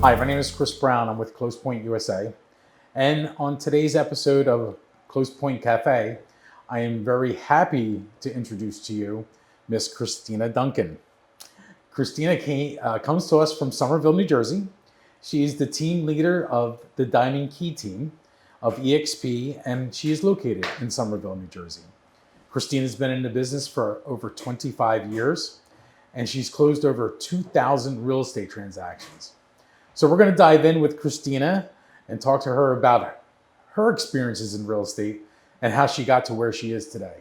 Hi, my name is Chris Brown. I'm with ClosePoint USA. And on today's episode of ClosePoint Cafe, I am very happy to introduce to you Miss Christina Duncan. Christina comes to us from Somerville, New Jersey. She is the team leader of the Diamond Key team of EXP, and she is located in Somerville, New Jersey. Christina's been in the business for over 25 years, and she's closed over 2,000 real estate transactions. So we're going to dive in with Christina and talk to her about her experiences in real estate and how she got to where she is today.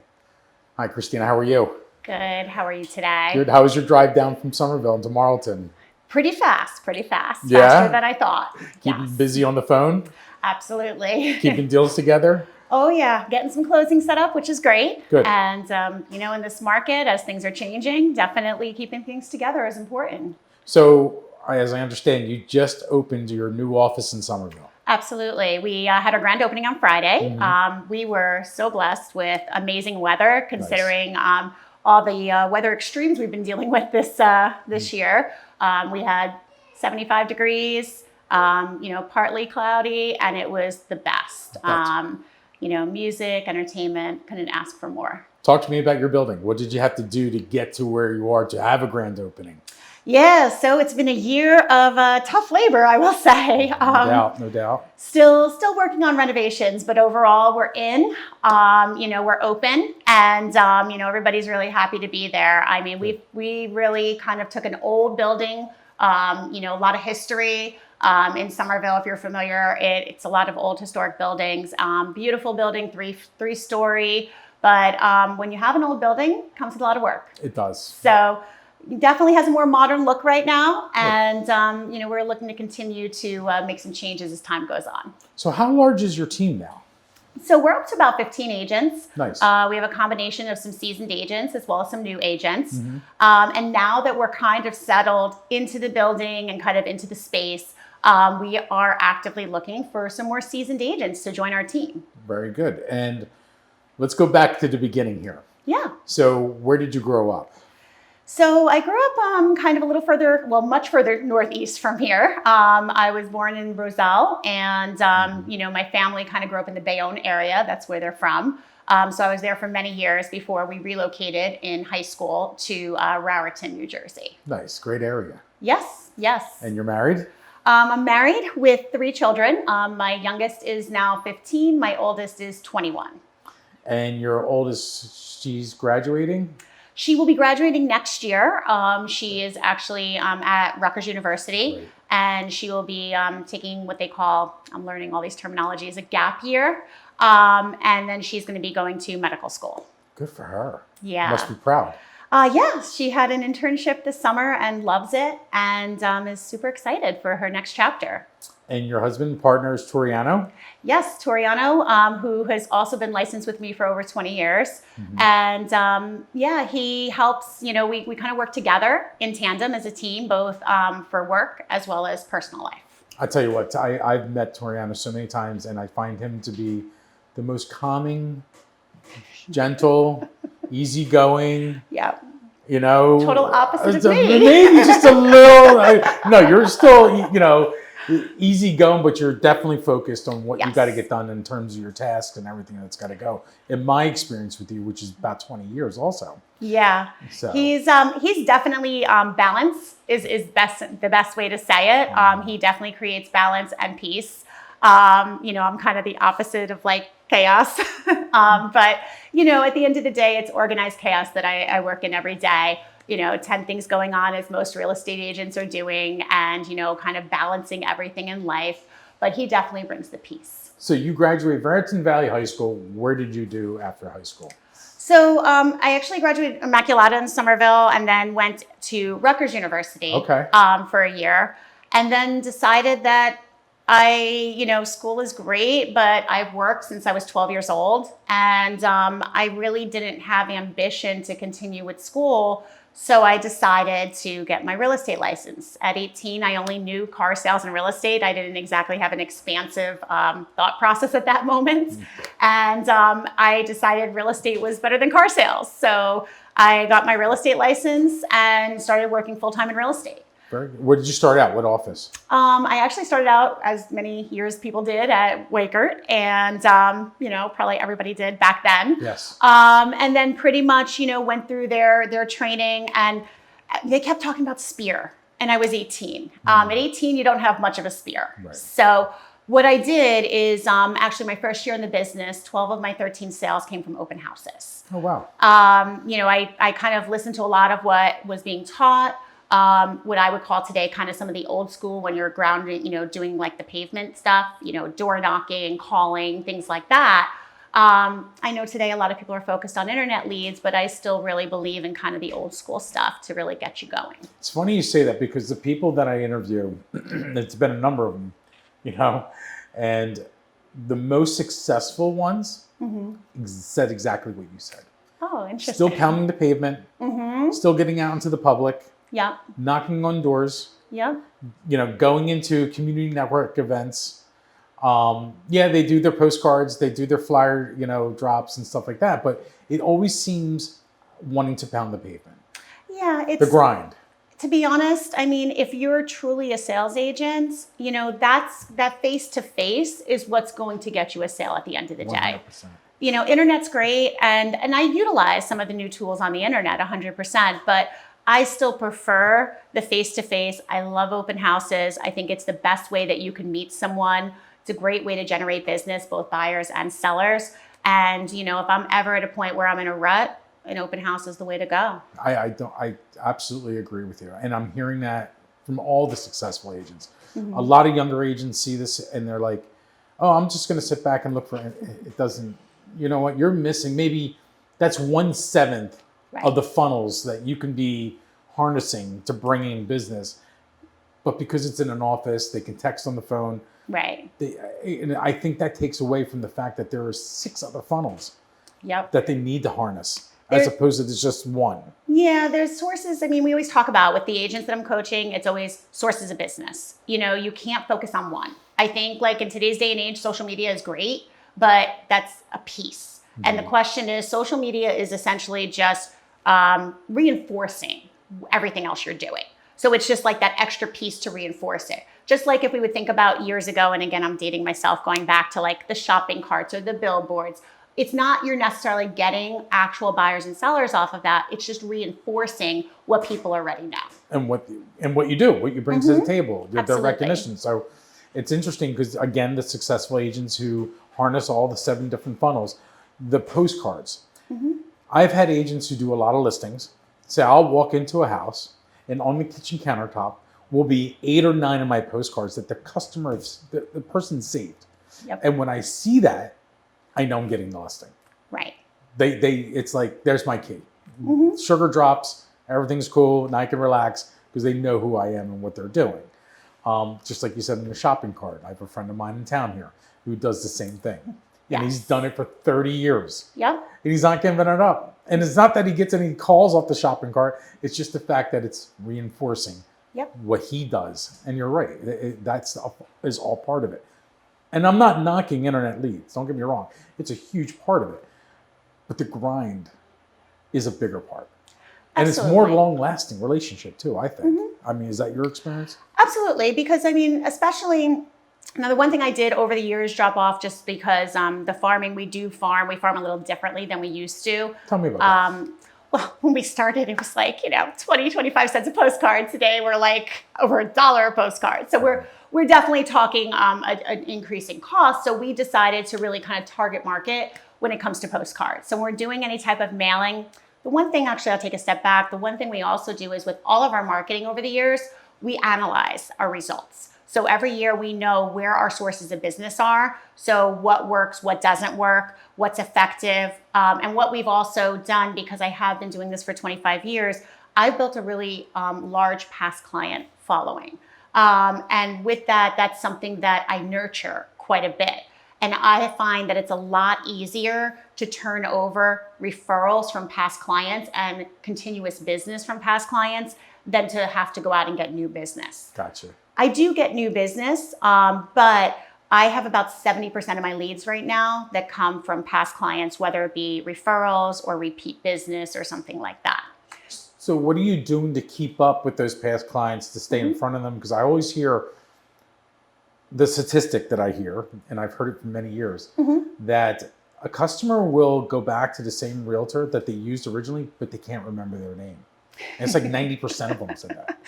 Hi, Christina. How are you? Good. How are you today? Good. How was your drive down from Somerville into Marlton? Pretty fast. Yeah? Faster than I thought. Keeping busy on the phone? Absolutely. Keeping deals together? Oh, yeah. Getting some closings set up, which is great. Good. And, in this market, as things are changing, definitely keeping things together is important. So, as I understand, you just opened your new office in Somerville. Absolutely. We had our grand opening on Friday. Mm-hmm. We were so blessed with amazing weather, considering all the weather extremes we've been dealing with this year. We had 75 degrees, partly cloudy, and it was the best. Music, entertainment, couldn't ask for more. Talk to me about your building. What did you have to do to get to where you are to have a grand opening? Yeah, so it's been a year of tough labor, I will say. No doubt. Still working on renovations, but overall we're in. We're open, and everybody's really happy to be there. I mean, we really kind of took an old building, a lot of history in Somerville. If you're familiar, it's a lot of old historic buildings. Beautiful building, three-story, but when you have an old building, it comes with a lot of work. It does. So. Definitely has a more modern look right now, and we're looking to continue to make some changes as time goes on. So how large is your team now? So we're up to about 15 agents. Nice. We have a combination of some seasoned agents as well as some new agents. Mm-hmm. And now that we're kind of settled into the building and kind of into the space, we are actively looking for some more seasoned agents to join our team. Very good. And let's go back to the beginning here. Yeah. So where did you grow up? So I grew up kind of a little further, much further northeast from here. I was born in Roselle, and my family kind of grew up in the Bayonne area. That's where they're from. So I was there for many years before we relocated in high school to Raritan, New Jersey. Nice, great area. Yes. And you're married? I'm married with 3 children. My youngest is now 15. My oldest is 21. And your oldest, she's graduating? She will be graduating next year. She is actually at Rutgers University, Great. And she will be taking what they call, I'm learning all these terminologies, a gap year. And then she's going to be going to medical school. Good for her. Yeah. Must be proud. She had an internship this summer and loves it, and is super excited for her next chapter. And your husband, partner is Toriano? Yes, Toriano, who has also been licensed with me for over 20 years. Mm-hmm. And he helps, we kind of work together in tandem as a team, both for work as well as personal life. I tell you what, I've met Toriano so many times, and I find him to be the most calming, gentle, easygoing. Yeah. Total opposite of me. Maybe just a little. No, you're still, easy going, but you're definitely focused on what you got to get done in terms of your task and everything that's got to go. In my experience with you, which is about 20 years also. Yeah. So he's definitely balance is the best way to say it. He definitely creates balance and peace. I'm kind of the opposite of chaos. But at the end of the day, it's organized chaos that I work in every day. 10 things going on as most real estate agents are doing, and, kind of balancing everything in life. But he definitely brings the peace. So you graduated Raritan Valley High School. Where did you do after high school? So I actually graduated Immaculata in Somerville, and then went to Rutgers University for a year, and then decided that school is great, but I've worked since I was 12 years old, and I really didn't have ambition to continue with school. So I decided to get my real estate license. At 18, I only knew car sales and real estate. I didn't exactly have an expansive thought process at that moment. And I decided real estate was better than car sales. So I got my real estate license and started working full-time in real estate. Very good. Where did you start out? What office? I actually started out, as many years people did, at Wakert, and probably everybody did back then. Yes. And then pretty much, went through their training, and they kept talking about Spear, and I was 18. At 18, you don't have much of a Spear. Right. So what I did is actually my first year in the business, 12 of my 13 sales came from open houses. Oh, wow. I kind of listened to a lot of what was being taught. What I would call today kind of some of the old school, when you're grounded, doing like the pavement stuff, door knocking, calling, things like that. I know today a lot of people are focused on internet leads, but I still really believe in kind of the old school stuff to really get you going. It's funny you say that, because the people that I interview, it's been a number of them, and the most successful ones said exactly what you said. Oh, interesting. Still pounding the pavement, still getting out into the public. Yep. Knocking on doors. Yep. Going into community network events. They do their postcards, they do their flyer, drops and stuff like that. But it always seems wanting to pound the pavement. Yeah, it's the grind. To be honest, I mean, if you're truly a sales agent, that face-to-face is what's going to get you a sale at the end of the day. 100%. Internet's great, and I utilize some of the new tools on the internet 100%, but I still prefer the face-to-face. I love open houses. I think it's the best way that you can meet someone. It's a great way to generate business, both buyers and sellers. And, if I'm ever at a point where I'm in a rut, an open house is the way to go. I absolutely agree with you. And I'm hearing that from all the successful agents. A lot of younger agents see this and they're like, oh, I'm just going to sit back and look for it. It doesn't, you know what, you're missing. Maybe that's 1/7 of the funnels that you can be harnessing to bring in business. But because it's in an office, they can text on the phone. Right. And I think that takes away from the fact that there are 6 other funnels that they need to harness, as opposed to there's just one. Yeah, there's sources. I mean, we always talk about with the agents that I'm coaching, it's always sources of business. You can't focus on one. I think like in today's day and age, social media is great, but that's a piece. And the question is, social media is essentially just reinforcing everything else you're doing. So it's just like that extra piece to reinforce it. Just like if we would think about years ago, and again, I'm dating myself, going back to like the shopping carts or the billboards. It's not you're necessarily getting actual buyers and sellers off of that. It's just reinforcing what people already know. And what you do, what you bring to the table, the recognition. So it's interesting because, again, the successful agents who harness all the 7 different funnels, the postcards. I've had agents who do a lot of listings say, I'll walk into a house and on the kitchen countertop will be 8 or 9 of my postcards that the person saved. Yep. And when I see that, I know I'm getting the listing. Right. It's like, there's my key. Sugar drops, everything's cool, and I can relax because they know who I am and what they're doing. Just like you said in the shopping cart, I have a friend of mine in town here who does the same thing. Yes. And he's done it for 30 years. Yep. And he's not giving it up. And it's not that he gets any calls off the shopping cart. It's just the fact that it's reinforcing what he does. And you're right. That's is all part of it. And I'm not knocking internet leads. Don't get me wrong. It's a huge part of it. But the grind is a bigger part. And It's more long-lasting relationship too, I think. I mean, is that your experience? Absolutely. Because, I mean, especially... Now, the one thing I did over the years drop off just because the farming, we farm a little differently than we used to. Tell me about that. Well, when we started, it was like, 20, 25 cents a postcard. Today, we're like over $1 a postcard. So we're definitely talking an increase in cost. So we decided to really kind of target market when it comes to postcards. So when we're doing any type of mailing, the one thing, actually, I'll take a step back. The one thing we also do is with all of our marketing over the years, we analyze our results. So every year we know where our sources of business are. So what works, what doesn't work, what's effective. And what we've also done, because I have been doing this for 25 years, I've built a really large past client following. And with that, that's something that I nurture quite a bit. And I find that it's a lot easier to turn over referrals from past clients and continuous business from past clients than to have to go out and get new business. Gotcha. I do get new business, but I have about 70% of my leads right now that come from past clients, whether it be referrals or repeat business or something like that. So what are you doing to keep up with those past clients, to stay in front of them? Because I always hear the statistic that I hear, and I've heard it for many years, that a customer will go back to the same realtor that they used originally, but they can't remember their name. And it's like 90% of them said that.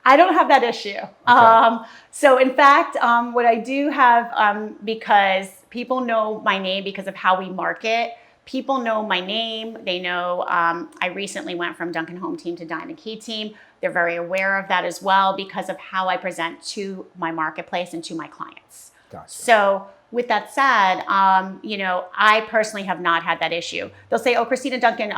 I don't have that issue. Okay. So in fact, what I do have, because people know my name because of how we market, people know my name. They know I recently went from Duncan Home Team to Diamond Key Team. They're very aware of that as well because of how I present to my marketplace and to my clients. Gotcha. So with that said, you know, I personally have not had that issue. They'll say, "Oh, Christina Duncan,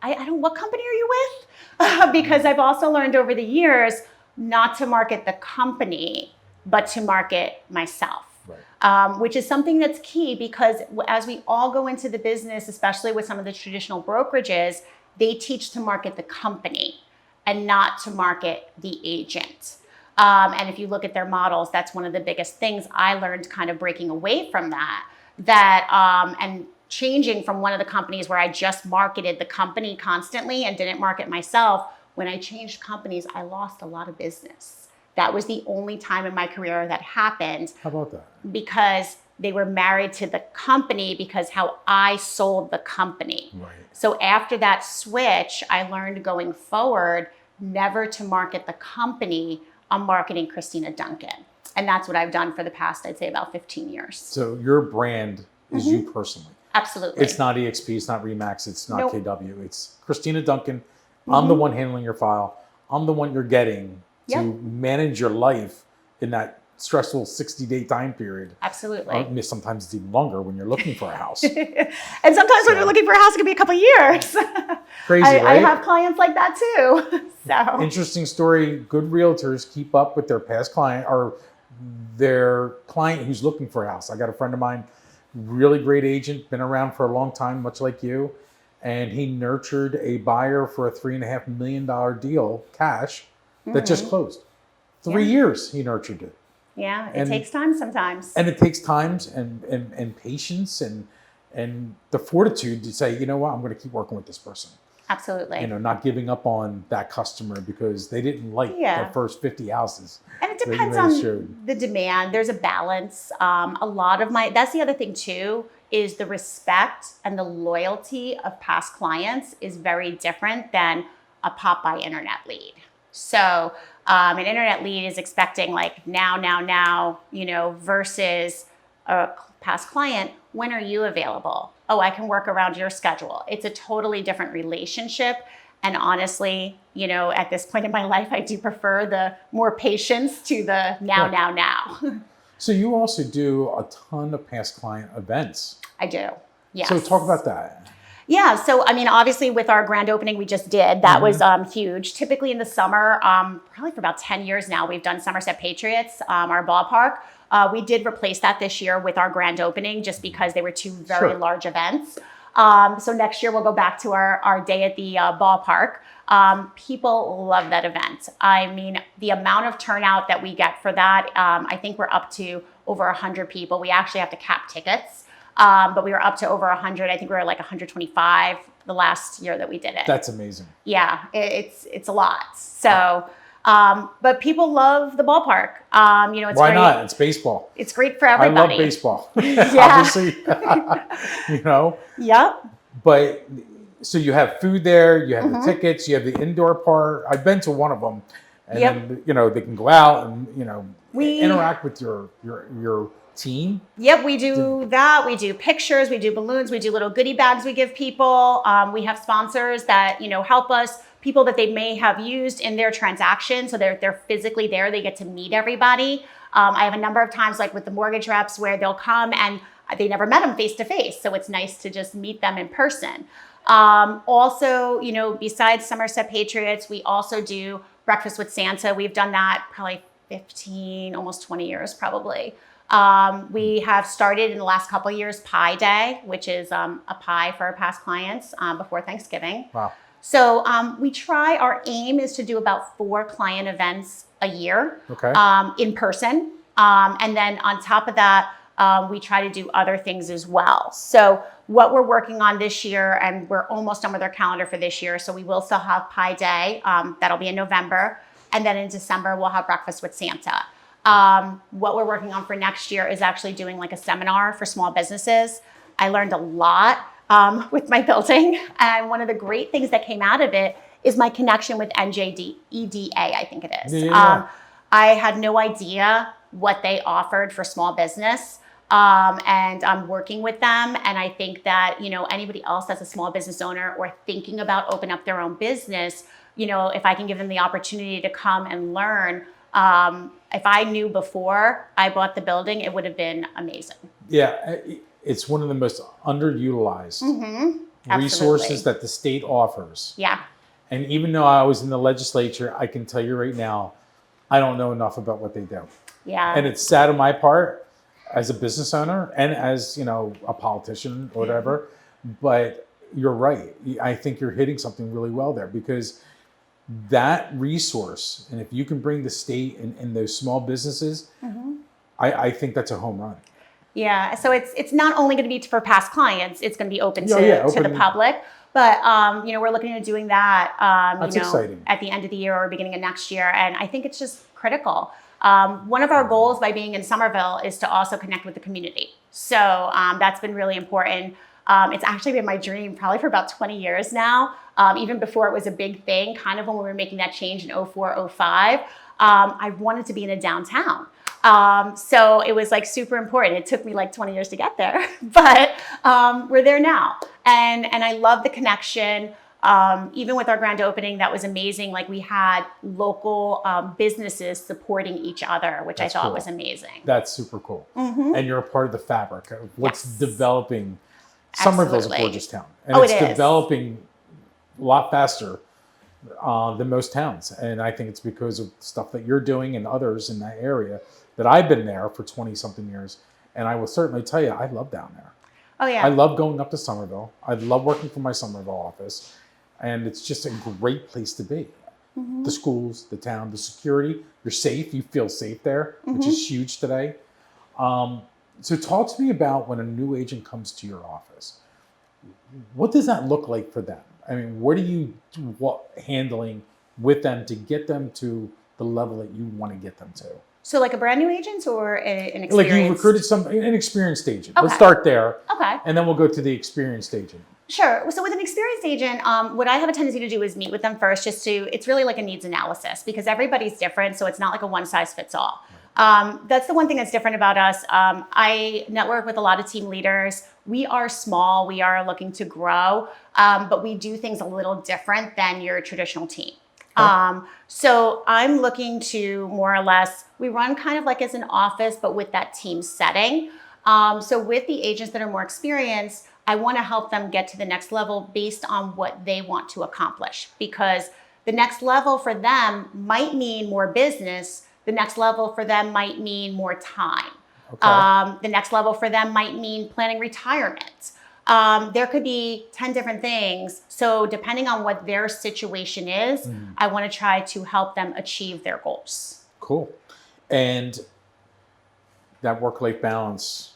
I don't. What company are you with?" Because I've also learned over the years not to market the company, but to market myself. Right. Which is something that's key because as we all go into the business, especially with some of the traditional brokerages, they teach to market the company and not to market the agent. And if you look at their models, that's one of the biggest things I learned kind of breaking away from and changing from one of the companies where I just marketed the company constantly and didn't market myself. When I changed companies, I lost a lot of business. That was the only time in my career that happened. How about that? Because they were married to the company because how I sold the company. Right. So after that switch, I learned going forward never to market the company. I'm marketing Christina Duncan. And that's what I've done for the past, I'd say about 15 years. So your brand is you personally. Absolutely. It's not EXP, it's not Remax, it's not KW. It's Christina Duncan. I'm the one handling your file. I'm the one you're getting to manage your life in that stressful 60-day time period. Absolutely. Sometimes it's even longer when you're looking for a house. And sometimes when you're looking for a house, it can be a couple of years. Crazy, right? I have clients like that too. So interesting story. Good realtors keep up with their past client or their client who's looking for a house. I got a friend of mine, really great agent, been around for a long time, much like you. And he nurtured a buyer for a $3.5 million deal, cash, that just closed. 3 years he nurtured it. Yeah, it takes time sometimes. And it takes time and patience and the fortitude to say, you know what, I'm going to keep working with this person. Absolutely. You know, not giving up on that customer because they didn't like the first 50 houses. And it depends on the demand. There's a balance. That's the other thing too, is the respect and the loyalty of past clients is very different than a pop-by internet lead. So an internet lead is expecting like now, you know, versus a past client, when are you available? Oh, I can work around your schedule. It's a totally different relationship. And honestly, you know, at this point in my life, I do prefer the more patience to the now. So you also do a ton of past client events. I do, yes. So talk about that. Yeah, so I mean, obviously with our grand opening we just did, that was huge. Typically in the summer, probably for about 10 years now, we've done Somerset Patriots, our ballpark. We did replace that this year with our grand opening just because they were two very large events. So next year we'll go back to our day at the ballpark. People love that event. I mean, the amount of turnout that we get for that, I think we're up to over 100 people. We actually have to cap tickets. But we were up to over 100. I think we were like 125 the last year that we did it. That's amazing. Yeah, it's a lot. So, but people love the ballpark. You know, it's why great. not? It's baseball. It's great for everybody. I love baseball. Obviously, you know. Yep. But so you have food there. You have the tickets. You have the indoor part. I've been to one of them, and then, you know, they can go out and interact with your team. Yep, we do that. We do pictures, we do balloons, we do little goodie bags we give people. We have sponsors that, you know, help us, people that they may have used in their transaction. So they're physically there, they get to meet everybody. I have a number of times like with the mortgage reps where they'll come and they never met them face to face. So it's nice to just meet them in person. Also, you know, besides Somerset Patriots, we also do Breakfast with Santa. We've done that probably 15, almost 20 years probably. We have started in the last couple of years Pie Day, which is a pie for our past clients before Thanksgiving. Wow. So our aim is to do about 4 client events a year in person. And then on top of that, we try to do other things as well. So what we're working on this year, and we're almost done with our calendar for this year, so we will still have Pie Day. That'll be in November. And then in December, we'll have Breakfast with Santa. What we're working on for next year is actually doing like a seminar for small businesses. I learned a lot with my building. And one of the great things that came out of it is my connection with NJEDA, I think it is. Yeah. I had no idea what they offered for small business. And I'm working with them. And I think that, anybody else that's a small business owner or thinking about opening up their own business, if I can give them the opportunity to come and learn, if I knew before I bought the building, it would have been amazing. Yeah, it's one of the most underutilized resources that the state offers. Yeah. And even though I was in the legislature, I can tell you right now, I don't know enough about what they do. Yeah. And it's sad on my part as a business owner and as, a politician or whatever. But you're right. I think you're hitting something really well there, because that resource, and if you can bring the state and those small businesses, I think that's a home run. Yeah, so it's not only going to be for past clients; it's going to be open to the public. But we're looking at doing that. That's exciting. At the end of the year or beginning of next year, and I think it's just critical. One of our goals by being in Somerville is to also connect with the community. So that's been really important. It's actually been my dream probably for about 20 years now. Even before it was a big thing, kind of when we were making that change in 04, 05, I wanted to be in a downtown. So it was like super important. It took me like 20 years to get there, but we're there now. And I love the connection. Even with our grand opening, that was amazing. Like we had local businesses supporting each other, which I thought was amazing. That's super cool. And you're a part of the fabric of what's developing. Somerville's a gorgeous town. And it's developing a lot faster than most towns. And I think it's because of stuff that you're doing and others in that area that I've been there for 20 something years. And I will certainly tell you, I love down there. Oh yeah. I love going up to Somerville. I love working from my Somerville office. And it's just a great place to be. The schools, the town, the security, you're safe. You feel safe there, which is huge today. So talk to me about when a new agent comes to your office. What does that look like for them? I mean, what are you handling with them to get them to the level that you want to get them to? So like a brand new agent or an experienced? Like you recruited an experienced agent. Okay. Let's start there. Okay. And then we'll go to the experienced agent. Sure. So with an experienced agent, what I have a tendency to do is meet with them first, it's really like a needs analysis because everybody's different. So it's not like a one size fits all. That's the one thing that's different about us. I network with a lot of team leaders. We are small. We are looking to grow, but we do things a little different than your traditional team. So I'm looking to more or less, we run kind of like as an office, but with that team setting. So with the agents that are more experienced, I want to help them get to the next level based on what they want to accomplish, because the next level for them might mean more business. The next level for them might mean more time. The next level for them might mean planning retirement. There could be 10 different things. So depending on what their situation is, I want to try to help them achieve their goals. Cool. And that work-life balance,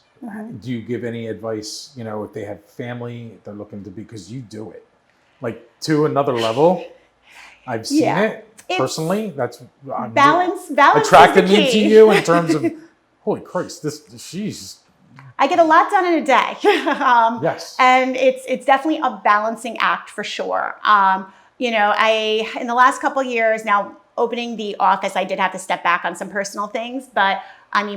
do you give any advice, if they have family, they're looking to be, because you do it like to another level. I've seen it personally. That's balance attracted me to you in terms of, holy Christ, she's. I get a lot done in a day. Yes. And it's definitely a balancing act for sure. In the last couple of years now, opening the office, I did have to step back on some personal things, but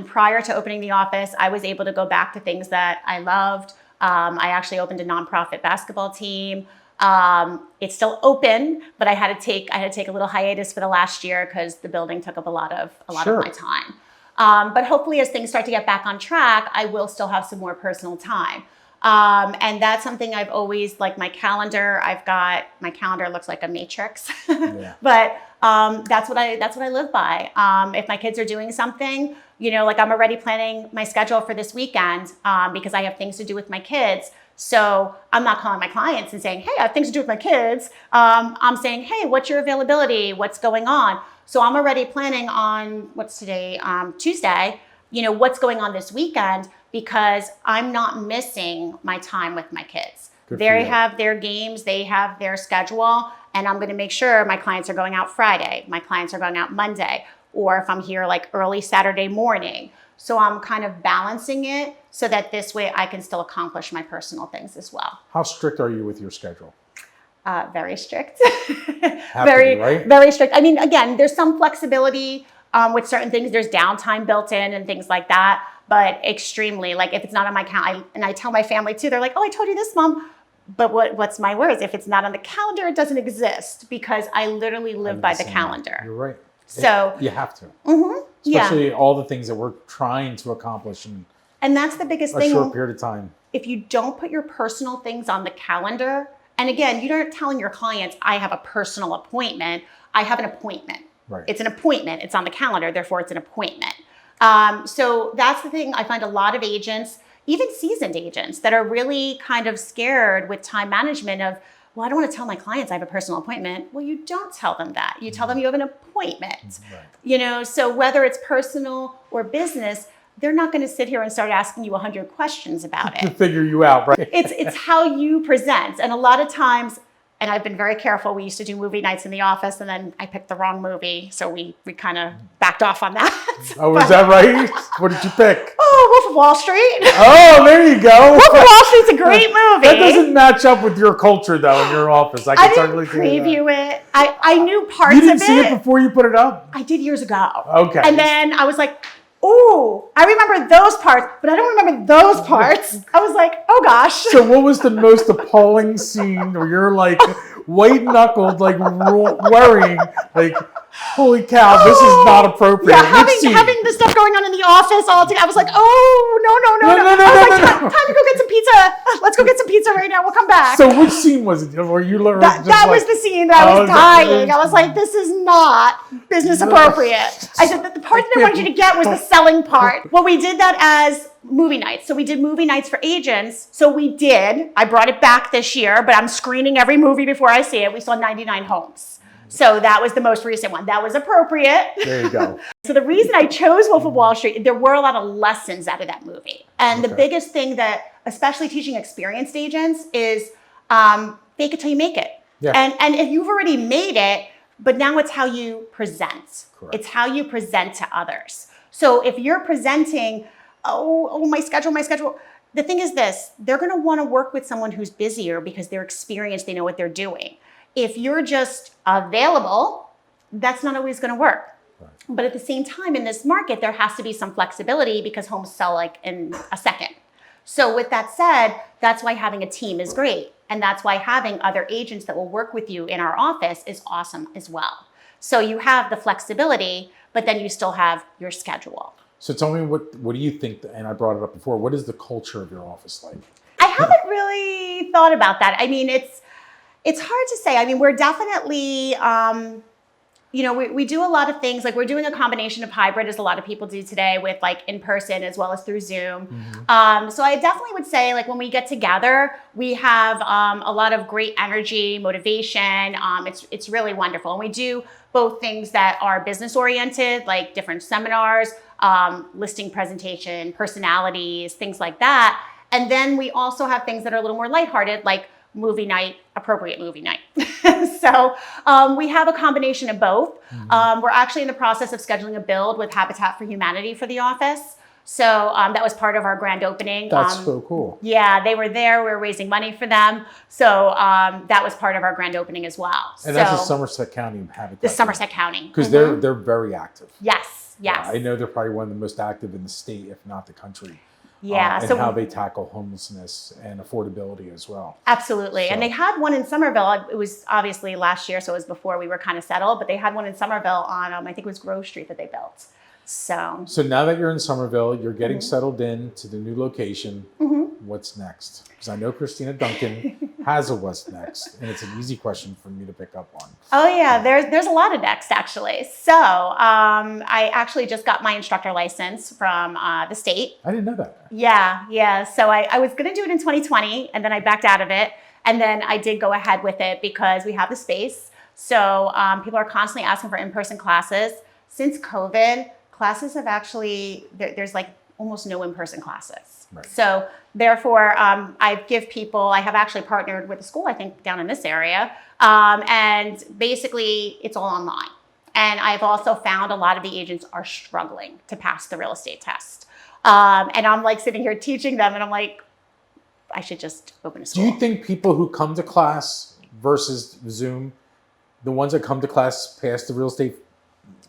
prior to opening the office, I was able to go back to things that I loved. I actually opened a nonprofit basketball team. It's still open, but I had to take a little hiatus for the last year because the building took up a lot of my time. But hopefully as things start to get back on track, I will still have some more personal time. And that's something I've always, like my calendar, my calendar looks like a matrix, but that's what I live by. If my kids are doing something, like I'm already planning my schedule for this weekend because I have things to do with my kids. So I'm not calling my clients and saying, hey, I have things to do with my kids. I'm saying, hey, what's your availability? What's going on? So I'm already planning on, what's today, Tuesday. what's going on this weekend, because I'm not missing my time with my kids. They have their games, they have their schedule, and I'm going to make sure my clients are going out Friday, my clients are going out Monday, or if I'm here like early Saturday morning. So I'm kind of balancing it so that this way I can still accomplish my personal things as well. How strict are you with your schedule? Very strict. Right? Very strict. I mean, again, there's some flexibility with certain things. There's downtime built in and things like that, but extremely, like if it's not on my calendar, and I tell my family too, they're like, oh, I told you this, Mom. But what's my words? If it's not on the calendar, it doesn't exist, because I literally live by the calendar. You're right. So you have to. Mm-hmm, Especially all the things that we're trying to accomplish in and that's the biggest thing. A short period of time. If you don't put your personal things on the calendar, and again, you're not telling your clients, I have a personal appointment. I have an appointment. Right. It's an appointment. It's on the calendar. Therefore, it's an appointment. So that's the thing. I find a lot of agents, even seasoned agents, that are really kind of scared with time management of, well, I don't want to tell my clients I have a personal appointment. Well, you don't tell them that. You tell them you have an appointment. Right. So whether it's personal or business, they're not going to sit here and start asking you 100 questions about it. To figure you out, right? It's how you present. And a lot of times, and I've been very careful, we used to do movie nights in the office, and then I picked the wrong movie. So we kind of backed off on that. Oh, is that right? What did you pick? Oh, Wolf of Wall Street. Oh, there you go. Wolf of Wall Street's a great movie. That doesn't match up with your culture, though, in your office. I didn't preview it. I knew parts of it. You didn't see it before you put it up? I did years ago. Okay. And then I was like, ooh, I remember those parts, but I don't remember those parts. I was like, oh gosh. So what was the most appalling scene where you're like white-knuckled, like worrying, like, holy cow, this is not appropriate. Yeah, having the stuff going on in the office all together. I was like, oh, no. Time to go get some pizza. Let's go get some pizza right now. We'll come back. So which scene was it? Where you learned that was the scene that I was dying. I was like, this is not business appropriate. I said, the part that I wanted you to get was the selling part. Well, we did that as movie nights. So we did movie nights for agents. So we did. I brought it back this year, but I'm screening every movie before I see it. We saw 99 Homes. So that was the most recent one. That was appropriate. There you go. So the reason I chose Wolf of Wall Street, there were a lot of lessons out of that movie. And the biggest thing that, especially teaching experienced agents, is fake it till you make it. Yeah. And if you've already made it, but now it's how you present. Correct. It's how you present to others. So if you're presenting, my schedule. The thing is this, they're going to want to work with someone who's busier because they're experienced, they know what they're doing. If you're just available, that's not always going to work. Right. But at the same time, in this market, there has to be some flexibility because homes sell like in a second. So with that said, that's why having a team is great. And that's why having other agents that will work with you in our office is awesome as well. So you have the flexibility, but then you still have your schedule. So tell me, what do you think, and I brought it up before, what is the culture of your office like? I haven't really thought about that. I mean, it's hard to say. I mean, we're definitely, we do a lot of things. Like we're doing a combination of hybrid, as a lot of people do today, with like in person as well as through Zoom. Mm-hmm. So I definitely would say, like when we get together, we have a lot of great energy, motivation. It's really wonderful. And we do both things that are business oriented, like different seminars, listing presentation, personalities, things like that. And then we also have things that are a little more lighthearted, like movie night, appropriate movie night. So we have a combination of both. Mm-hmm. We're actually in the process of scheduling a build with Habitat for Humanity for the office. So that was part of our grand opening. That's so cool. Yeah, they were there. We were raising money for them. So that was part of our grand opening as well. And that's the Somerset County Habitat. The Somerset County. Because they're very active. Yes. I know they're probably one of the most active in the state, if not the country. Yeah. And how they tackle homelessness and affordability as well. Absolutely. So. And they had one in Somerville. It was obviously last year, so it was before we were kind of settled, but they had one in Somerville on, I think it was Grove Street that they built. So now that you're in Somerville, you're getting settled in to the new location. Mm-hmm. What's next? Because I know Christina Duncan has a what's next, and it's an easy question for me to pick up on. Oh yeah, there's a lot of next actually. So I actually just got my instructor license from the state. I didn't know that. Yeah. So I was going to do it in 2020, and then I backed out of it, and then I did go ahead with it because we have the space. So people are constantly asking for in-person classes. Since COVID, classes have actually, there's like almost no in-person classes. Right. So therefore, I have actually partnered with a school, I think down in this area. And basically it's all online. And I've also found a lot of the agents are struggling to pass the real estate test. And I'm like sitting here teaching them and I'm like, I should just open a school. Do you think people who come to class versus Zoom, the ones that come to class pass the real estate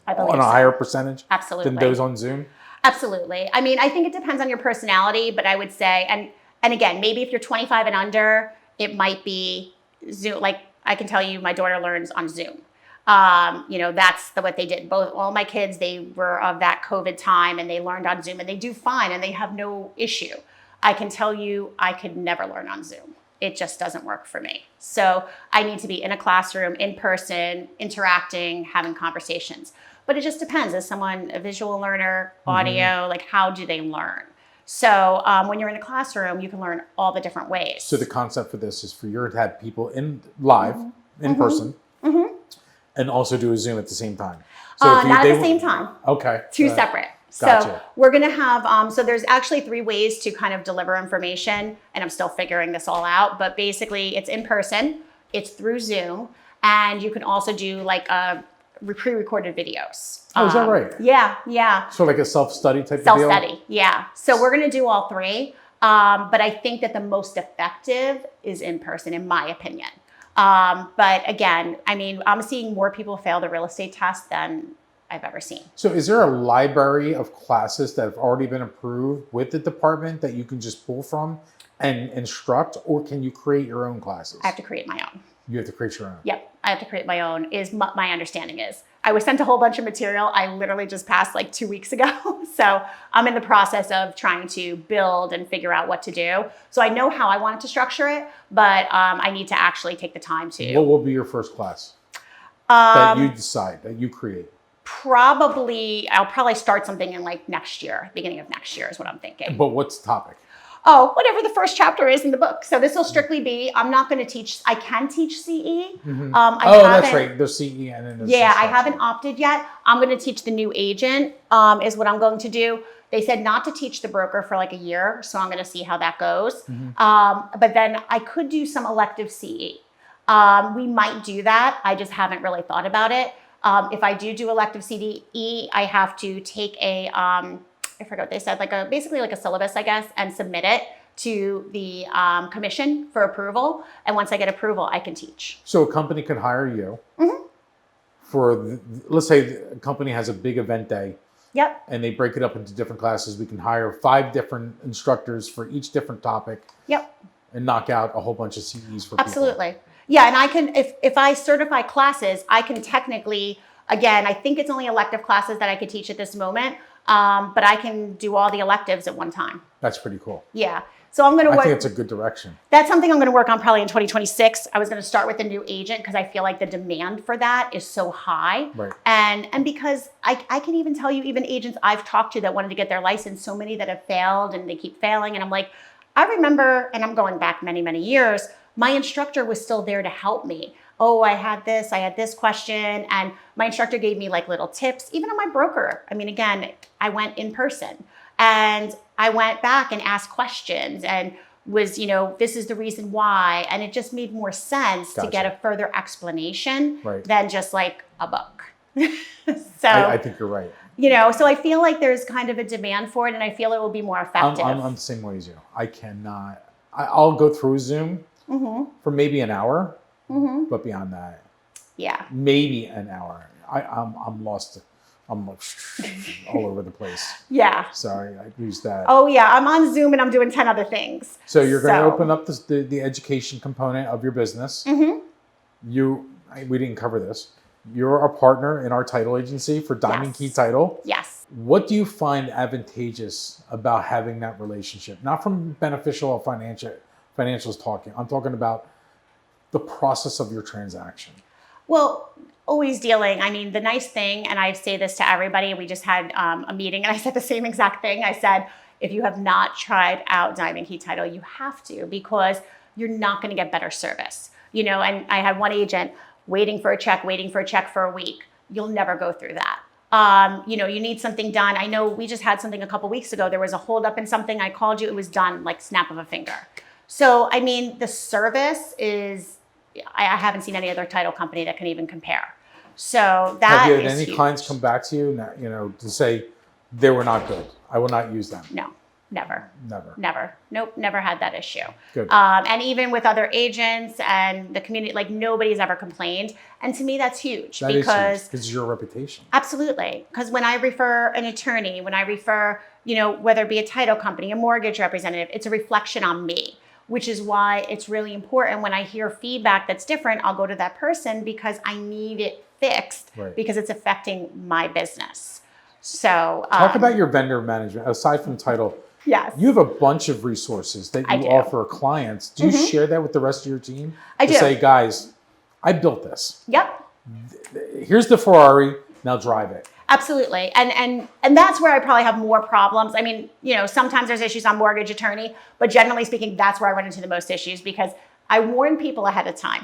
on a higher percentage Absolutely. than those on Zoom? Absolutely. I mean, I think it depends on your personality, but I would say, and again, maybe if you're 25 and under, it might be Zoom. Like I can tell you, my daughter learns on Zoom. That's what they did. All my kids, they were of that COVID time and they learned on Zoom and they do fine and they have no issue. I can tell you, I could never learn on Zoom. It just doesn't work for me. So I need to be in a classroom, in person, interacting, having conversations. But it just depends. Is someone a visual learner, audio, like how do they learn? So when you're in a classroom, you can learn all the different ways. So the concept for this is for you to have people in live, in person, and also do a Zoom at the same time. So not at the same time. Okay. Two separate. Gotcha. So we're going to have, so there's actually 3 ways to kind of deliver information, and I'm still figuring this all out, but basically it's in person, it's through Zoom, and you can also do like pre-recorded videos. Oh, is that right? Yeah. So like a self-study type of deal? Self-study, yeah. So we're going to do all 3, but I think that the most effective is in person, in my opinion. But again, I mean, I'm seeing more people fail the real estate test than I've ever seen. So is there a library of classes that have already been approved with the department that you can just pull from and instruct, or can you create your own classes? I have to create my own. You have to create your own? Yep, I have to create my own, is my understanding is. I was sent a whole bunch of material. I literally just passed like 2 weeks ago. So I'm in the process of trying to build and figure out what to do. So I know how I wanted to structure it, but I need to actually take the time to. What will be your first class that you decide, that you create? I'll probably start something in like next year, beginning of next year is what I'm thinking. But what's the topic? Oh, whatever the first chapter is in the book. So this will strictly be, I'm not going to teach, I can teach CE. That's right. There's CE and then there's I haven't opted yet. I'm going to teach the new agent is what I'm going to do. They said not to teach the broker for like a year. So I'm going to see how that goes. But then I could do some elective CE. We might do that. I just haven't really thought about it. If I do elective CDE, I have to take I forgot what they said, basically like a syllabus, I guess, and submit it to the commission for approval. And once I get approval, I can teach. So a company could hire you for, let's say a company has a big event day. Yep. And they break it up into different classes. We can hire 5 different instructors for each different topic. Yep. And knock out a whole bunch of CEs for Absolutely. People. Yeah, and I can, if I certify classes, I can technically, again, I think it's only elective classes that I could teach at this moment, but I can do all the electives at one time. That's pretty cool. Yeah. So I'm going to work. I think it's a good direction. That's something I'm going to work on probably in 2026. I was going to start with a new agent because I feel like the demand for that is so high. Right. And because I can even tell you, even agents I've talked to that wanted to get their license, so many that have failed and they keep failing. And I'm like, I remember, and I'm going back many, many years, my instructor was still there to help me. Oh, I had this question. And my instructor gave me like little tips, even on my broker. I mean, again, I went in person and I went back and asked questions and was, this is the reason why. And it just made more sense to get a further explanation than just like a book. So I think you're right. So I feel like there's kind of a demand for it and I feel it will be more effective. I'm the same way as you. I'll go through Zoom for maybe an hour, but beyond that, maybe an hour. I'm lost. I'm like all over the place. Yeah. Sorry, I used that. Oh yeah, I'm on Zoom and I'm doing 10 other things. So you're going to open up the education component of your business. We didn't cover this. You're a partner in our title agency for Diamond Key Title. Yes. What do you find advantageous about having that relationship? Not from beneficial or financials talking. I'm talking about the process of your transaction. Well, always dealing. I mean, the nice thing, and I say this to everybody, we just had a meeting and I said the same exact thing. I said, if you have not tried out Diamond Key Title, you have to, because you're not going to get better service. And I had one agent waiting for a check for a week. You'll never go through that. You need something done. I know we just had something a couple weeks ago. There was a holdup in something. I called you. It was done like snap of a finger. So, I mean, the service is, I haven't seen any other title company that can even compare. So that have you had is any huge. clients come back to you, to say they were not good? I will not use them. No, never. Never. Nope, never had that issue. Good. And even with other agents and the community, like nobody's ever complained. And to me, that's huge because it's your reputation. Absolutely. Because when I refer an attorney, when I refer, whether it be a title company, a mortgage representative, it's a reflection on me, which is why it's really important when I hear feedback that's different, I'll go to that person because I need it fixed because it's affecting my business. So talk about your vendor management aside from title. Yes. You have a bunch of resources that you offer clients. Do you share that with the rest of your team? I do. Say, guys, I built this. Yep. Here's the Ferrari. Now drive it. Absolutely. And that's where I probably have more problems. I mean, sometimes there's issues on mortgage attorney, but generally speaking, that's where I run into the most issues because I warn people ahead of time.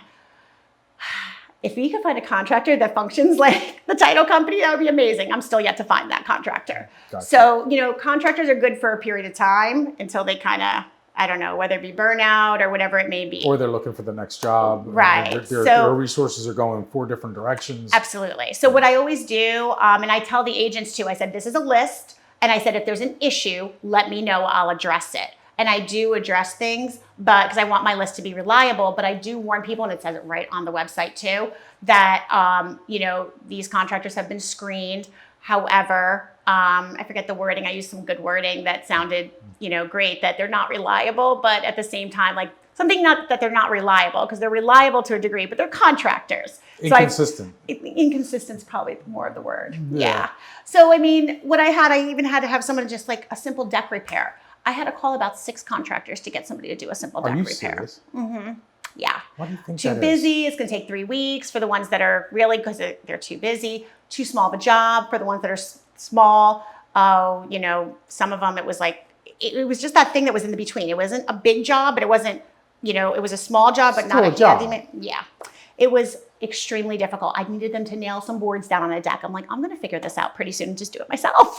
If you can find a contractor that functions like the title company, that would be amazing. I'm still yet to find that contractor. Gotcha. So, contractors are good for a period of time until they kind of, I don't know, whether it be burnout or whatever it may be. Or they're looking for the next job. Right. Their resources are going 4 different directions. Absolutely. So what I always do, and I tell the agents too, I said, this is a list. And I said, if there's an issue, let me know, I'll address it. And I do address things, but because I want my list to be reliable, but I do warn people, and it says it right on the website too, that, these contractors have been screened. However, I forget the wording. I used some good wording that sounded, great, that they're not reliable, but at the same time, like something not that they're not reliable because they're reliable to a degree, but they're contractors. Inconsistent. Inconsistent is probably more of the word. Yeah. So, I mean, I even had to have someone just like a simple deck repair. I had to call about 6 contractors to get somebody to do a simple deck repair. Serious? Mm-hmm. Yeah. What do you think Too busy. It's going to take 3 weeks for the ones that are really because they're too busy. Too small of a job for the ones that are small. Some of them it was like it was just that thing that was in the between. It wasn't a big job, but it wasn't. It was a small job, but not a job. Yeah. It was extremely difficult. I needed them to nail some boards down on a deck. I'm like, I'm going to figure this out pretty soon and just do it myself.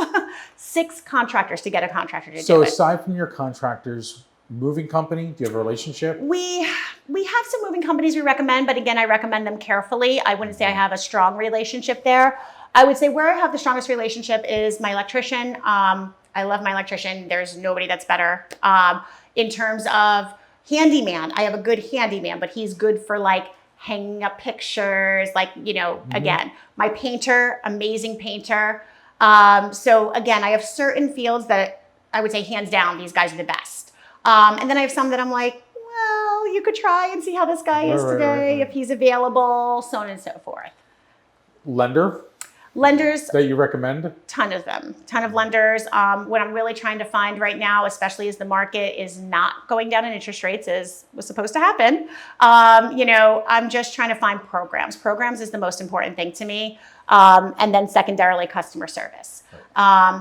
6 contractors to get a contractor to do it. So aside from your contractors, moving company, do you have a relationship? We have some moving companies we recommend, but again, I recommend them carefully. I wouldn't say I have a strong relationship there. I would say where I have the strongest relationship is my electrician. I love my electrician. There's nobody that's better. In terms of handyman, I have a good handyman, but he's good for like hanging up pictures, again, my painter, amazing painter. So again, I have certain fields that I would say hands down, these guys are the best. And then I have some that I'm like, well, you could try and see how this guy is today, if he's available, so on and so forth. Lenders that you recommend? Ton of lenders. What I'm really trying to find right now, especially as the market is not going down in interest rates as was supposed to happen, I'm just trying to find programs. Programs is the most important thing to me. And then secondarily, customer service.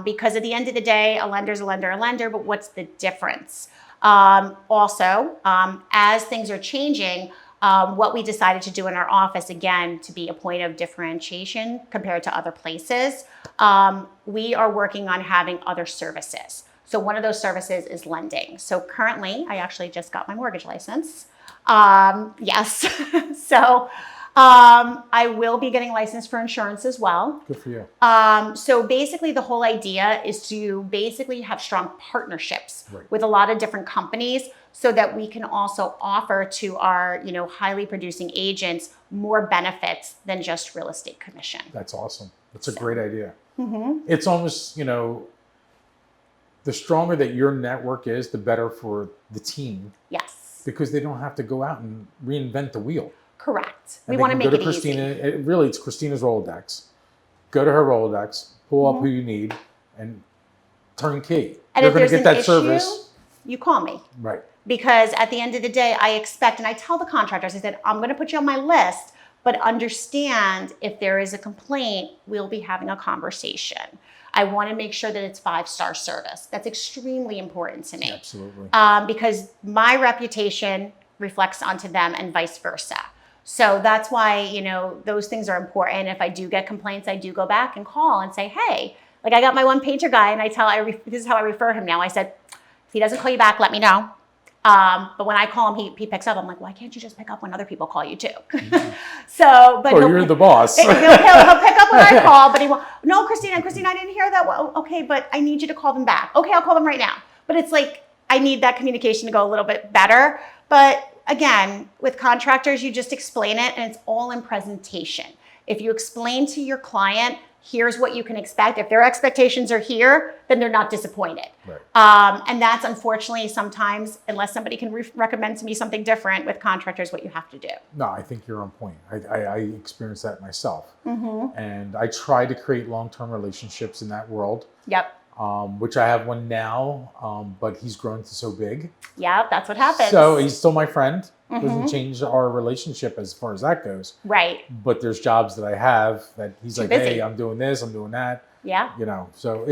Because at the end of the day, a lender's a lender, but what's the difference? Also, as things are changing, what we decided to do in our office, again, to be a point of differentiation compared to other places, we are working on having other services. So one of those services is lending. So currently, I actually just got my mortgage license. Yes. So I will be getting licensed for insurance as well. Good for you. So basically the whole idea is to basically have strong partnerships with a lot of different companies so that we can also offer to our, highly producing agents more benefits than just real estate commission. That's awesome. That's a great idea. Mm-hmm. It's almost, the stronger that your network is, the better for the team. Yes. Because they don't have to go out and reinvent the wheel. Correct. And we want to make go it to Christina. easy. It's Christina's Rolodex. Go to her Rolodex, pull up who you need, and turnkey. And you're if there's going to get an that issue, service. You call me. Right. Because at the end of the day, I expect, and I tell the contractors, I said, I'm going to put you on my list, but understand if there is a complaint, we'll be having a conversation. I want to make sure that it's 5-star service. That's extremely important to me. Absolutely. Because my reputation reflects onto them and vice versa. So that's why, you know, those things are important. If I do get complaints, I do go back and call and say, hey, like I got my one pager guy and this is how I refer him now. I said, if he doesn't call you back, let me know. But when I call him, he picks up. I'm like, why can't you just pick up when other people call you too? So, but you're the boss. he'll pick up when I call, but he won't. No, Christina, I didn't hear that. Well, okay, but I need you to call them back. Okay, I'll call them right now. But it's like, I need that communication to go a little bit better. But again, with contractors, you just explain it and it's all in presentation. If you explain to your client, here's what you can expect. If their expectations are here, then they're not disappointed. Right. And that's unfortunately sometimes, unless somebody can recommend to me something different with contractors, what you have to do. No, I think you're on point. I experienced that myself. And I try to create long-term relationships in that world. Yep. Which I have one now, but he's grown to so big. Yeah, that's what happens. So he's still my friend. Doesn't change our relationship as far as that goes. Right. But there's jobs that I have that he's like, busy. hey, I'm doing this, I'm doing that. Yeah. You know, so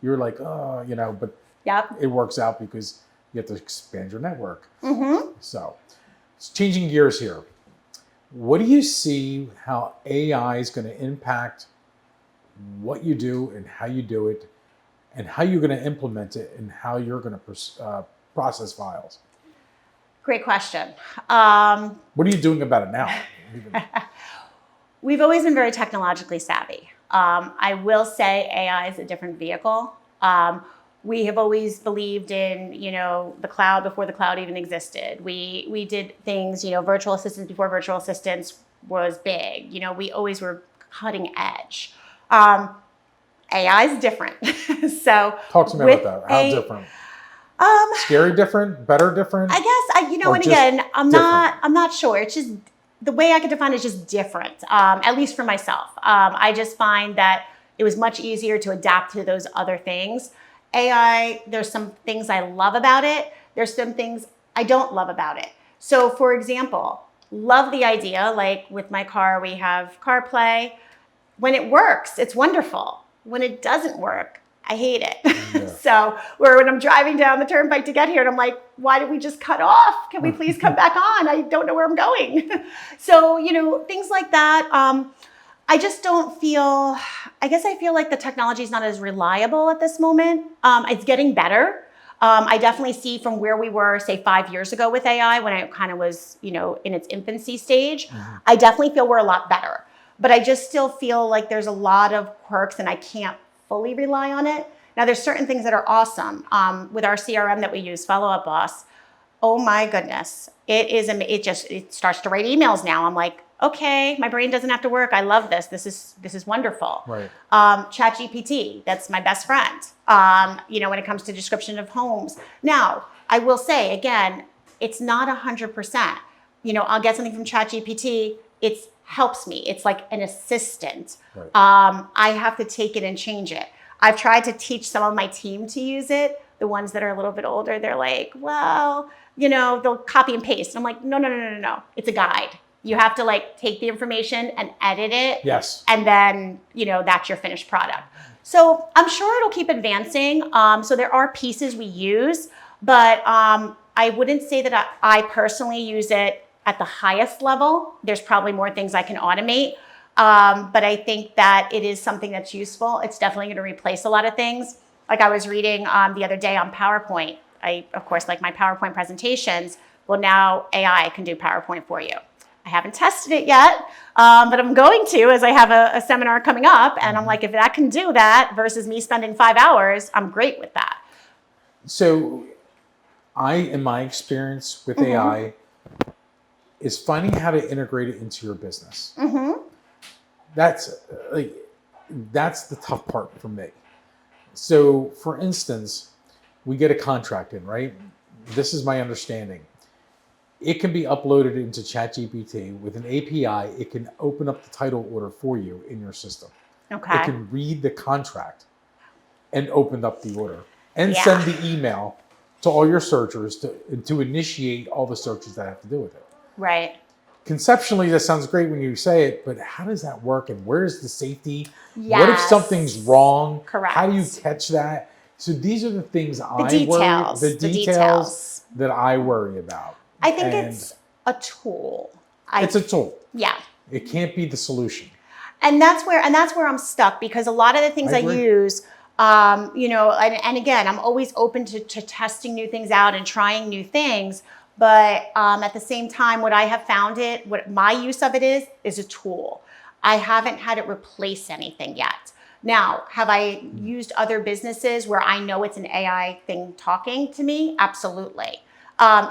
you're like, oh, you know, but it works out because you have to expand your network. So it's changing gears here. What do you see how AI is going to impact what you do and how you do it, and how you're going to implement it and how you're going to process files? Great question. What are you doing about it now? We've always been very technologically savvy. I will say AI is a different vehicle. We have always believed in, you know, the cloud before the cloud even existed. We did things, you know, virtual assistants before virtual assistants was big. You know, we always were cutting edge. AI is different. So talk to me about that. How different? Scary different? Better different? I guess you know, and again, I'm not sure. It's just the way I could define it is just different. At least for myself, I just find that it was much easier to adapt to those other things. AI, there's some things I love about it. There's some things I don't love about it. So, for example, love the idea. Like with my car, we have CarPlay. When it works, it's wonderful. When it doesn't work, I hate it. Yeah. So when I'm driving down the turnpike to get here and I'm like, why did we just cut off? Can we please come back on? I don't know where I'm going. So, you know, things like that. I just don't feel, I guess I feel like the technology is not as reliable at this moment. It's getting better. I definitely see from where we were, say 5 years ago with AI, when it kind of was, you know, in its infancy stage, I definitely feel we're a lot better. But I just still feel like there's a lot of quirks and I can't fully rely on it. Now there's certain things that are awesome. With our CRM that we use, Follow Up Boss, oh my goodness. It starts to write emails now. I'm like, okay, my brain doesn't have to work. I love this. This is wonderful. Right. ChatGPT, that's my best friend. You know, when it comes to description of homes. Now, I will say again, it's not 100%. You know, I'll get something from ChatGPT. It helps me. It's like an assistant. Right. I have to take it and change it. I've tried to teach some of my team to use it. The ones that are a little bit older, they're like, well, you know, they'll copy and paste. I'm like, no. It's a guide. You have to like take the information and edit it. Yes. And then, you know, that's your finished product. So I'm sure it'll keep advancing. So there are pieces we use, but I wouldn't say that I personally use it at the highest level. There's probably more things I can automate. But I think that it is something that's useful. It's definitely going to replace a lot of things. Like I was reading the other day on PowerPoint. I, of course, like my PowerPoint presentations. Well, now AI can do PowerPoint for you. I haven't tested it yet, but I'm going to, as I have a seminar coming up. And I'm like, if that can do that versus me spending 5 hours, I'm great with that. So in my experience with AI, is finding how to integrate it into your business. That's the tough part for me. So for instance, we get a contract in, right? This is my understanding. It can be uploaded into ChatGPT with an API. It can open up the title order for you in your system. Okay. It can read the contract and open up the order and send the email to all your searchers to initiate all the searches that have to do with it. Right. Conceptually, that sounds great when you say it, but how does that work and where's the safety? Yes. What if something's wrong? Correct. How do you catch that? So these are the things the details that I worry about. I think it's a tool. It's a tool. Yeah. It can't be the solution. And that's where I'm stuck, because a lot of the things I use, and again, I'm always open to testing new things out and trying new things. But at the same time, what I have found what my use of it is a tool. I haven't had it replace anything yet. Now, have I used other businesses where I know it's an AI thing talking to me? Absolutely.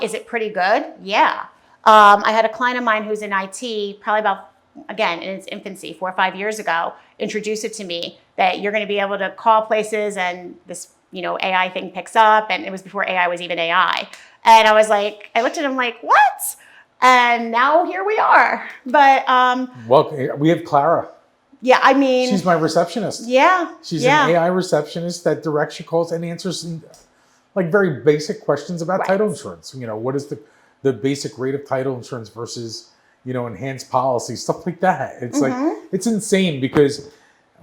Is it pretty good? Yeah. I had a client of mine who's in IT, probably about, again, in its infancy, 4 or 5 years ago, introduced it to me that you're going to be able to call places and this, AI thing picks up. And it was before AI was even AI. And I was like, I looked at him like, what? And now here we are. But well, we have Clara. Yeah, I mean, she's my receptionist. Yeah. She's an AI receptionist that directs your calls and answers like very basic questions about title insurance. What is the basic rate of title insurance versus, enhanced policy, stuff like that. It's like, it's insane because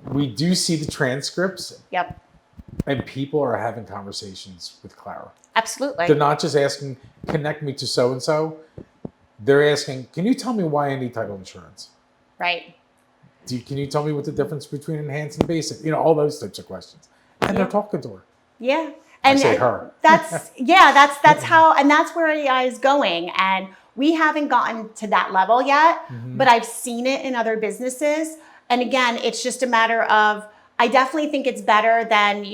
we do see the transcripts. Yep. And people are having conversations with Clara. Absolutely. They're not just asking, connect me to so-and-so. They're asking, can you tell me why I need title insurance? Right. Can you tell me what the difference between enhanced and basic? All those types of questions. And they're talking to her. Yeah. And I say her. That's how, and that's where AI is going. And we haven't gotten to that level yet, but I've seen it in other businesses. And again, it's just a matter of, I definitely think it's better than,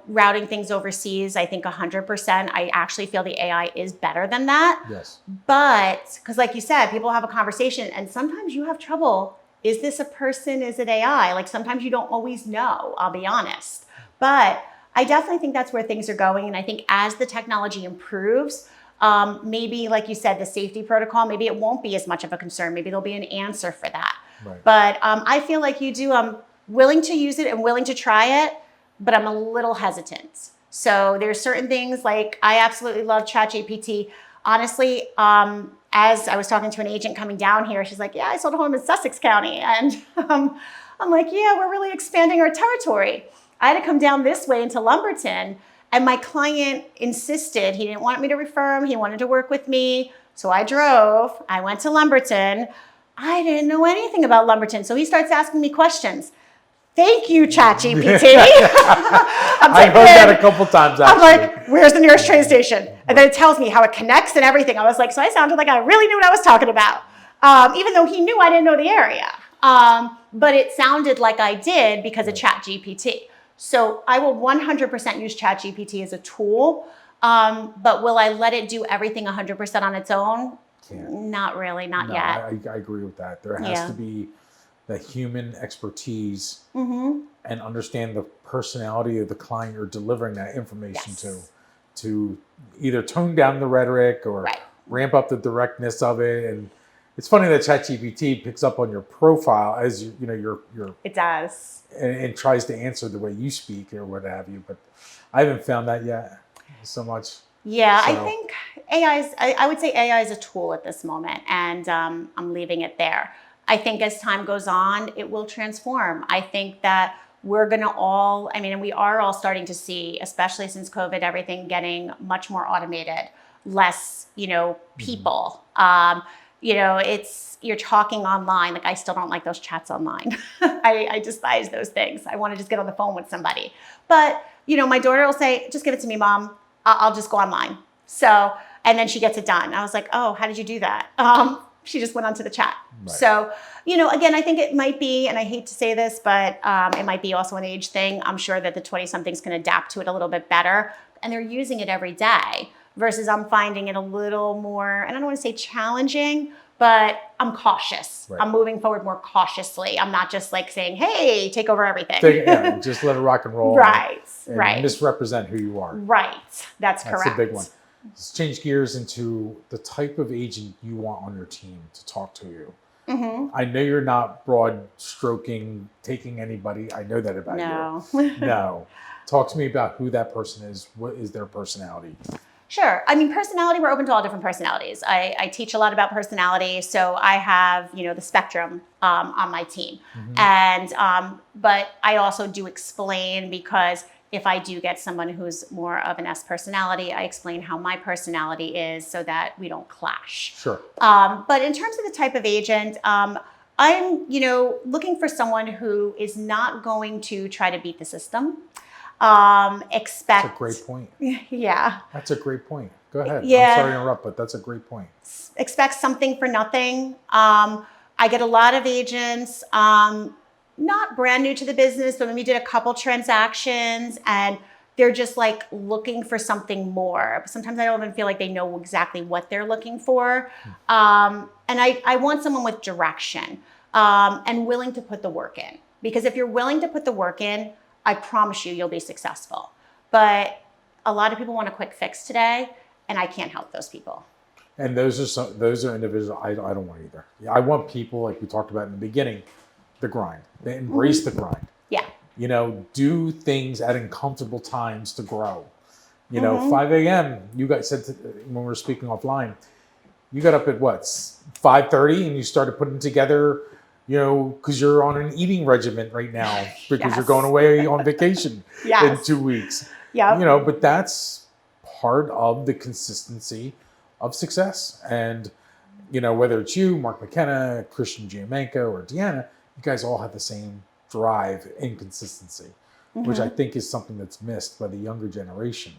routing things overseas. I think 100%. I actually feel the AI is better than that. Yes. But, because like you said, people have a conversation and sometimes you have trouble. Is this a person? Is it AI? Like sometimes you don't always know, I'll be honest. But I definitely think that's where things are going. And I think as the technology improves, maybe like you said, the safety protocol, maybe it won't be as much of a concern. Maybe there'll be an answer for that. Right. But I feel like you do, I'm willing to use it and willing to try it, but I'm a little hesitant. So there's certain things like I absolutely love ChatGPT. Honestly, as I was talking to an agent coming down here, she's like, yeah, I sold a home in Sussex County. And I'm like, yeah, we're really expanding our territory. I had to come down this way into Lumberton. And my client insisted, he didn't want me to refer him. He wanted to work with me. So I drove, I went to Lumberton. I didn't know anything about Lumberton. So he starts asking me questions. Thank you, ChatGPT. I've heard that a couple times, actually. I'm like, where's the nearest train station? And then it tells me how it connects and everything. I was like, so I sounded like I really knew what I was talking about, even though he knew I didn't know the area. But it sounded like I did because of ChatGPT. So I will 100% use ChatGPT as a tool. But will I let it do everything 100% on its own? Not really, not yet. I agree with that. There has to be the human expertise and understand the personality of the client you're delivering that information to either tone down the rhetoric or ramp up the directness of it. And it's funny that ChatGPT picks up on your profile as your it does and tries to answer the way you speak or what have you. But I haven't found that yet so much. Yeah, so. I think I would say AI is a tool at this moment, and I'm leaving it there. I think as time goes on, it will transform. I think that we're going to all, and we are all starting to see, especially since COVID, everything getting much more automated, less, people. You're talking online. Like I still don't like those chats online. I despise those things. I want to just get on the phone with somebody. But, my daughter will say, just give it to me, Mom. I'll just go online. So, and then she gets it done. I was like, oh, how did you do that? She just went onto the chat. Right. So, again, I think it might be, and I hate to say this, but it might be also an age thing. I'm sure that the 20-somethings can adapt to it a little bit better, and they're using it every day versus I'm finding it a little more, and I don't want to say challenging, but I'm cautious. Right. I'm moving forward more cautiously. I'm not just like saying, hey, take over everything. Just let it rock and roll. Right. And misrepresent who you are. Right. That's correct. That's the big one. Let's change gears into the type of agent you want on your team to talk to you. I know you're not broad stroking, taking anybody. I know that about you. No. Talk to me about who that person is. What is their personality? Sure. Personality, we're open to all different personalities. I teach a lot about personality. So I have, the spectrum on my team. And, but I also do explain because if I do get someone who's more of an S personality, I explain how my personality is so that we don't clash. Sure. But in terms of the type of agent, I'm, looking for someone who is not going to try to beat the system. That's a great point. Yeah. That's a great point. Go ahead. Yeah. I'm sorry to interrupt, but that's a great point. Expect something for nothing. I get a lot of agents, not brand new to the business, but maybe did a couple transactions and they're just like looking for something more. Sometimes I don't even feel like they know exactly what they're looking for. And I want someone with direction and willing to put the work in. Because if you're willing to put the work in, I promise you'll be successful. But a lot of people want a quick fix today, and I can't help those people. And those are individuals I don't want either. I want people, like we talked about in the beginning, the grind. They embrace the grind. Yeah. Do things at uncomfortable times to grow. 5 a.m. You guys said when we were speaking offline, you got up at what, 5:30, and you started putting together, because you're on an eating regimen right now because you're going away on vacation in 2 weeks. Yeah. But that's part of the consistency of success. And, whether it's you, Mark McKenna, Christian Giamenko, or Deanna, you guys all have the same drive and consistency, which I think is something that's missed by the younger generation.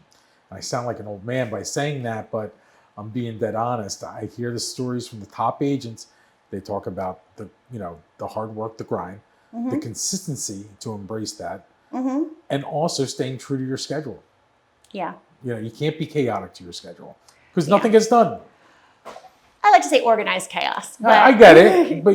And I sound like an old man by saying that, but I'm being dead honest. I hear the stories from the top agents. They talk about the hard work, the grind, the consistency to embrace that, and also staying true to your schedule. Yeah. You can't be chaotic to your schedule because nothing gets done. I like to say organized chaos. But I get it, but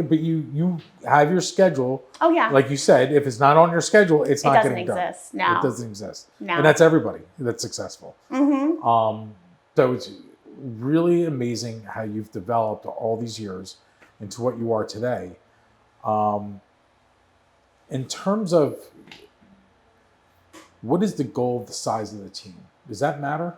but you have your schedule. Oh yeah. Like you said, if it's not on your schedule, it's not getting done. It doesn't exist. No. It doesn't exist. No. And that's everybody that's successful. So it's really amazing how you've developed all these years into what you are today. In terms of what is the goal of the size of the team? Does that matter?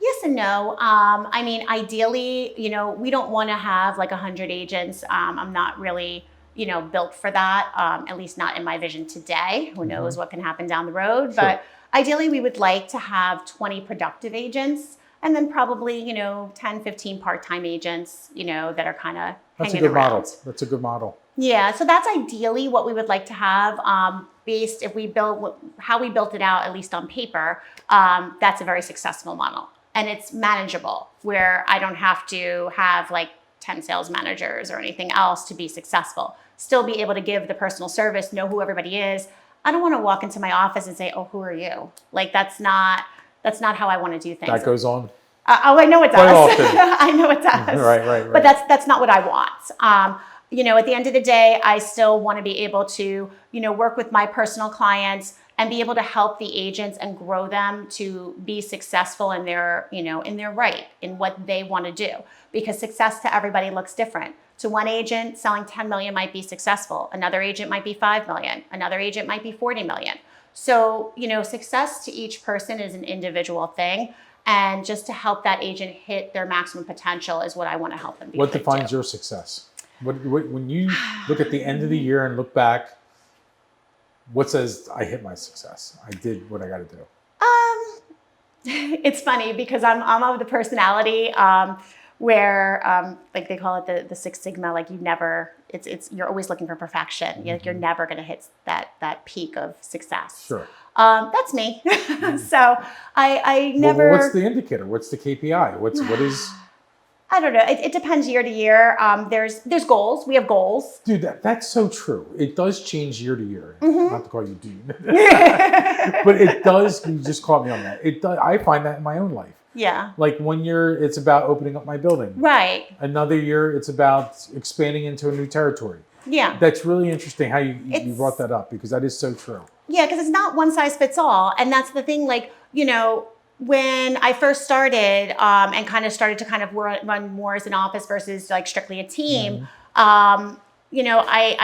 Yes and no. Ideally, we don't want to have like 100 agents. I'm not really, built for that, at least not in my vision today. Who knows what can happen down the road. Sure. But ideally, we would like to have 20 productive agents and then probably, 10, 15 part-time agents, that are kind of hanging around. That's a good model. Yeah, so that's ideally what we would like to have. Based how we built it out, at least on paper, that's a very successful model. And it's manageable, where I don't have to have like 10 sales managers or anything else to be successful. Still be able to give the personal service, know who everybody is. I don't want to walk into my office and say, "Oh, who are you?" Like that's not how I want to do things. That goes on. I know it does. Quite often. I know it does. Right. But that's not what I want. At the end of the day, I still want to be able to, work with my personal clients and be able to help the agents and grow them to be successful in their, in their right, in what they want to do. Because success to everybody looks different. To one agent, selling 10 million might be successful. Another agent might be 5 million. Another agent might be 40 million. So, success to each person is an individual thing. And just to help that agent hit their maximum potential is what I want to help them be. What defines your success? When you look at the end of the year and look back, what says I hit my success? I did what I got to do. It's funny because I'm of the personality where like they call it the Six Sigma. Like you're always looking for perfection. You're never going to hit that peak of success. Sure. That's me. So I never. Well, what's the indicator? What's the KPI? What is? I don't know. It depends year to year. There's goals. We have goals. Dude, that's so true. It does change year to year. Not to call you dude, but it does. You just caught me on that. It does. I find that in my own life. Yeah. Like 1 year, it's about opening up my building. Right. Another year, it's about expanding into a new territory. Yeah. That's really interesting how you brought that up because that is so true. Yeah, because it's not one size fits all, and that's the thing. Like when I first started and kind of started to run more as an office versus like strictly a team, I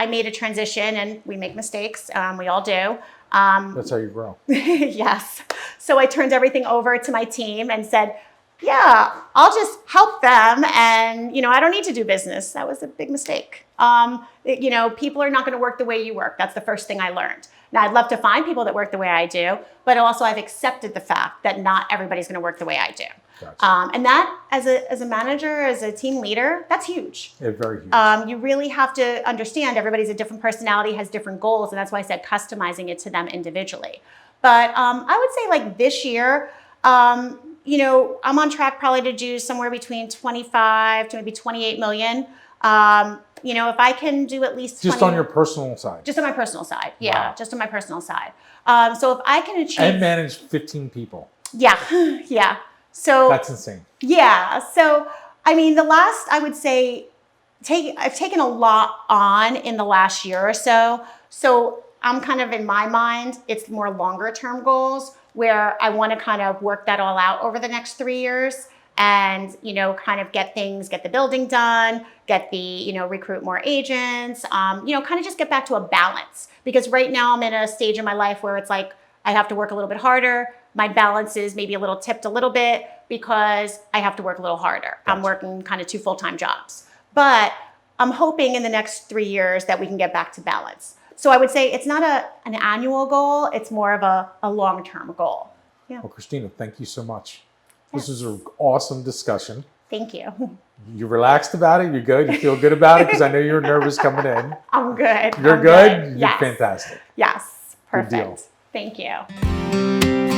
made a transition, and we make mistakes. We all do. That's how you grow. Yes. So I turned everything over to my team and said, yeah, I'll just help them. And, I don't need to do business. That was a big mistake. People are not going to work the way you work. That's the first thing I learned. Now, I'd love to find people that work the way I do, but also I've accepted the fact that not everybody's going to work the way I do. Gotcha. And that, as a manager, as a team leader, that's huge. Yeah, very huge. You really have to understand everybody's a different personality, has different goals, and that's why I said customizing it to them individually. But I would say like this year, I'm on track probably to do somewhere between 25 to maybe 28 million. If I can do at least 20, just on your personal side. Just on my personal side. Yeah, wow. Just on my personal side. So if I can achieve and manage 15 people. Yeah. Yeah. So that's insane. Yeah. So I would say I've taken a lot on in the last year or so. So I'm kind of, in my mind, it's more longer term goals where I want to kind of work that all out over the next 3 years and, kind of get the building done, get recruit more agents, kind of just get back to a balance. Because right now I'm in a stage in my life where it's like, I have to work a little bit harder. My balance is maybe a little tipped a little bit because I have to work a little harder. Gotcha. I'm working kind of 2 full-time jobs. But I'm hoping in the next 3 years that we can get back to balance. So I would say it's not an annual goal. It's more of a long-term goal. Yeah. Well, Christina, thank you so much. Yes. This was an awesome discussion. Thank you. You relaxed about it? You're good? You feel good about it? Because I know you were nervous coming in. I'm good. You're good? You're yes. fantastic. Yes. Perfect. Good deal. Thank you.